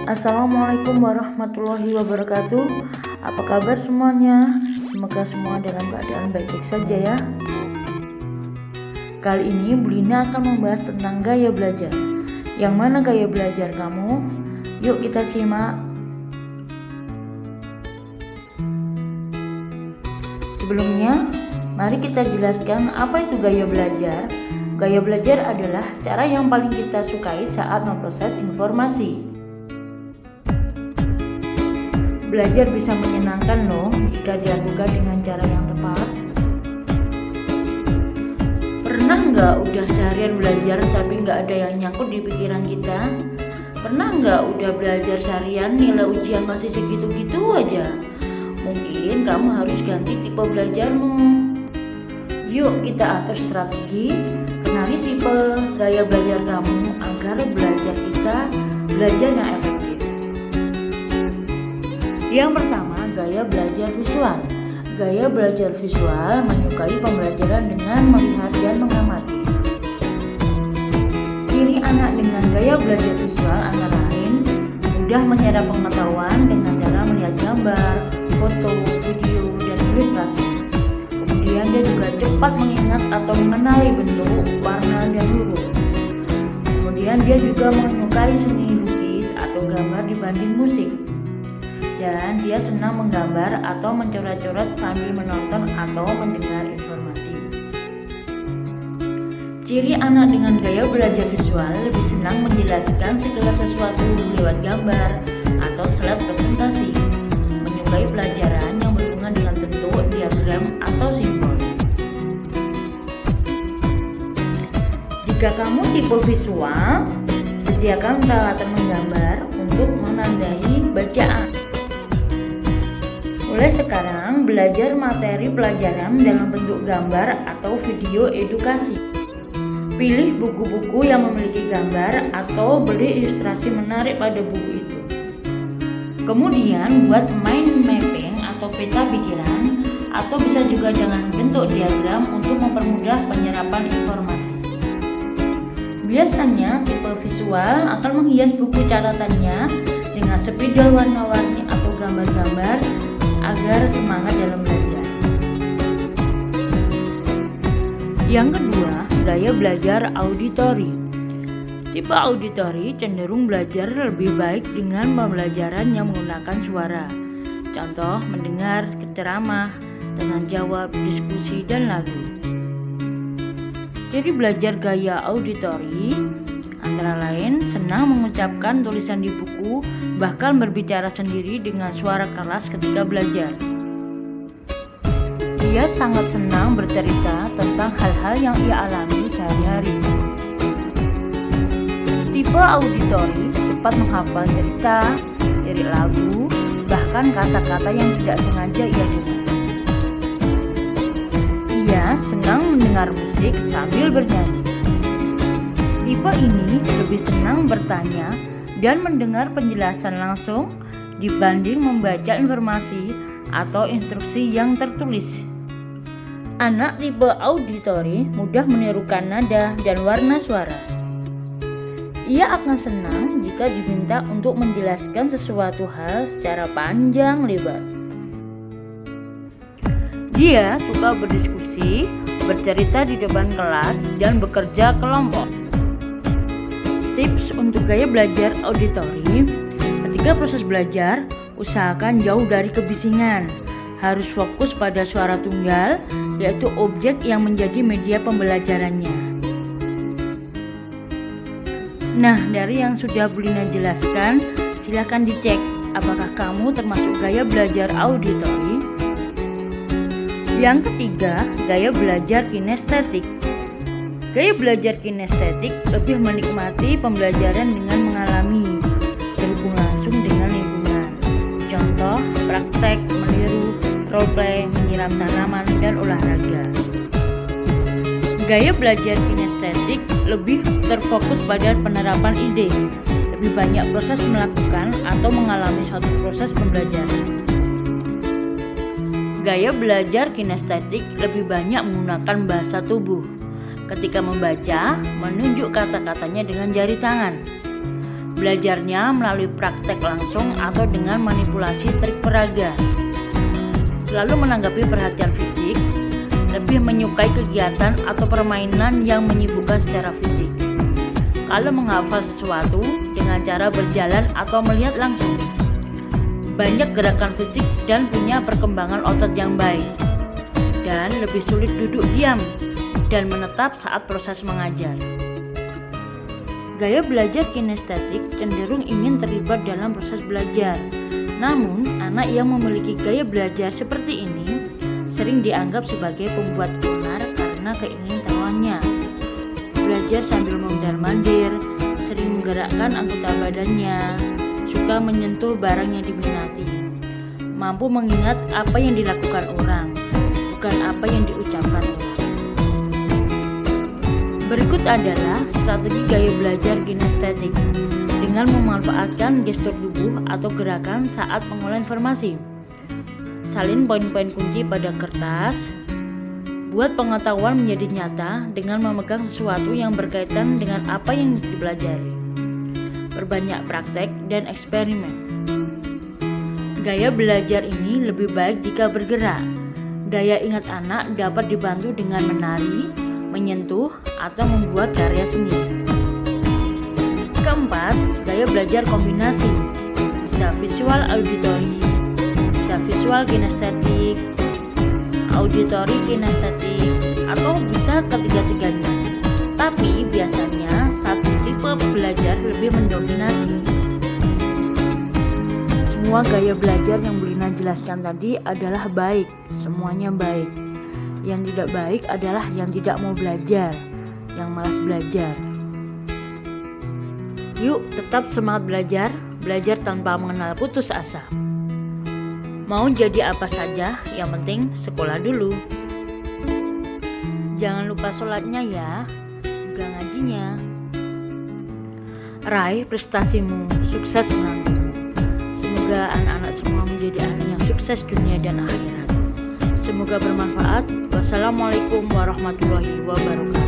Assalamualaikum warahmatullahi wabarakatuh. Apa kabar semuanya? Semoga semua dalam keadaan baik-baik saja ya. Kali ini Bu Lina akan membahas tentang gaya belajar. Yang mana gaya belajar kamu? Yuk kita simak. Sebelumnya, mari kita jelaskan apa itu gaya belajar. Gaya belajar adalah cara yang paling kita sukai saat memproses informasi. Belajar bisa menyenangkan loh jika dilakukan dengan cara yang tepat. Pernah nggak udah seharian belajar tapi nggak ada yang nyangkut di pikiran kita? Pernah nggak udah belajar seharian nilai ujian masih segitu-gitu aja? Mungkin kamu harus ganti tipe belajarmu. Yuk kita atur strategi, kenali tipe gaya belajar kamu agar belajar kita belajar yang efektif. Yang pertama, gaya belajar visual. Gaya belajar visual menyukai pembelajaran dengan melihat dan mengamati. Ciri anak dengan gaya belajar visual antara lain mudah menyerap pengetahuan dengan cara melihat gambar, foto, video, dan ilustrasi. Kemudian dia juga cepat mengingat atau mengenali bentuk, warna, dan huruf. Kemudian dia juga menyukai seni lukis atau gambar dibanding musik. Dan dia senang menggambar atau mencoret-coret sambil menonton atau mendengar informasi. Ciri anak dengan gaya belajar visual lebih senang menjelaskan segala sesuatu lewat gambar atau slide presentasi, menyukai pelajaran yang berhubungan dengan bentuk, diagram, atau simbol. Jika kamu tipe visual, sediakan peralatan menggambar untuk menandai bacaan. Mulai sekarang, belajar materi pelajaran dalam bentuk gambar atau video edukasi. Pilih buku-buku yang memiliki gambar atau beli ilustrasi menarik pada buku itu. Kemudian, buat mind mapping atau peta pikiran, atau bisa juga dengan bentuk diagram untuk mempermudah penyerapan informasi. Biasanya, tipe visual akan menghias buku catatannya dengan spidol warna-warni atau gambar-gambar agar semangat dalam belajar. Yang kedua, gaya belajar auditori. Tipe auditori cenderung belajar lebih baik dengan pembelajaran yang menggunakan suara. Contoh, mendengar ceramah, tanya jawab, diskusi, dan lagu. Jadi belajar gaya auditori antara lain senang mengucapkan tulisan di buku, bahkan berbicara sendiri dengan suara keras ketika belajar. Dia sangat senang bercerita tentang hal-hal yang ia alami sehari-hari. Tipe auditori cepat menghafal cerita, lirik lagu, bahkan kata-kata yang tidak sengaja ia dengar. Ia senang mendengar musik sambil bernyanyi. Tipe ini lebih senang bertanya dan mendengar penjelasan langsung dibanding membaca informasi atau instruksi yang tertulis. Anak tipe auditori mudah menirukan nada dan warna suara. Ia akan senang jika diminta untuk menjelaskan sesuatu hal secara panjang lebar. Dia suka berdiskusi, bercerita di depan kelas, dan bekerja kelompok. Tips untuk gaya belajar auditori: ketika proses belajar, usahakan jauh dari kebisingan. Harus fokus pada suara tunggal, yaitu objek yang menjadi media pembelajarannya. Nah, dari yang sudah Bu Lina jelaskan, silakan dicek apakah kamu termasuk gaya belajar auditori. Yang ketiga, gaya belajar kinestetik. Gaya belajar kinestetik lebih menikmati pembelajaran dengan mengalami, terhubung langsung dengan lingkungan. Contoh, praktek, meniru, roleplay, menyiram tanaman, dan olahraga. Gaya belajar kinestetik lebih terfokus pada penerapan ide, lebih banyak proses melakukan atau mengalami suatu proses pembelajaran. Gaya belajar kinestetik lebih banyak menggunakan bahasa tubuh. Ketika membaca, menunjuk kata-katanya dengan jari tangan. Belajarnya melalui praktek langsung atau dengan manipulasi trik peraga. Selalu menanggapi perhatian fisik, lebih menyukai kegiatan atau permainan yang menyibukkan secara fisik. Kalau menghafal sesuatu dengan cara berjalan atau melihat langsung. Banyak gerakan fisik dan punya perkembangan otot yang baik. Dan lebih sulit duduk diam dan menetap saat proses mengajar. Gaya belajar kinestetik cenderung ingin terlibat dalam proses belajar. Namun, anak yang memiliki gaya belajar seperti ini sering dianggap sebagai pembuat onar karena keingintahuannya. Belajar sambil mondar-mandir, sering menggerakkan anggota badannya, suka menyentuh barang yang diminati, mampu mengingat apa yang dilakukan orang, bukan apa yang diucapkan orang. Berikut adalah strategi gaya belajar kinestetik dengan memanfaatkan gestur tubuh atau gerakan saat mengolah informasi. Salin poin-poin kunci pada kertas. Buat pengetahuan menjadi nyata dengan memegang sesuatu yang berkaitan dengan apa yang dipelajari. Perbanyak praktek dan eksperimen. Gaya belajar ini lebih baik jika bergerak. Daya ingat anak dapat dibantu dengan menari, menyentuh, atau membuat karya seni. Keempat, gaya belajar kombinasi. Bisa visual auditory, bisa visual kinestetik, auditory kinestetik, atau bisa ketiga-tiganya. Tapi biasanya satu tipe belajar lebih mendominasi. Semua gaya belajar yang Bu Lina jelaskan tadi adalah baik, semuanya baik. Yang tidak baik adalah yang tidak mau belajar, yang malas belajar. Yuk tetap semangat belajar, belajar tanpa mengenal putus asa. Mau jadi apa saja, yang penting sekolah dulu. Jangan lupa sholatnya ya, juga ngajinya. Raih prestasimu, sukses nanti. Semoga anak-anak semua menjadi anak yang sukses dunia dan akhirat. Semoga bermanfaat. Wassalamualaikum warahmatullahi wabarakatuh.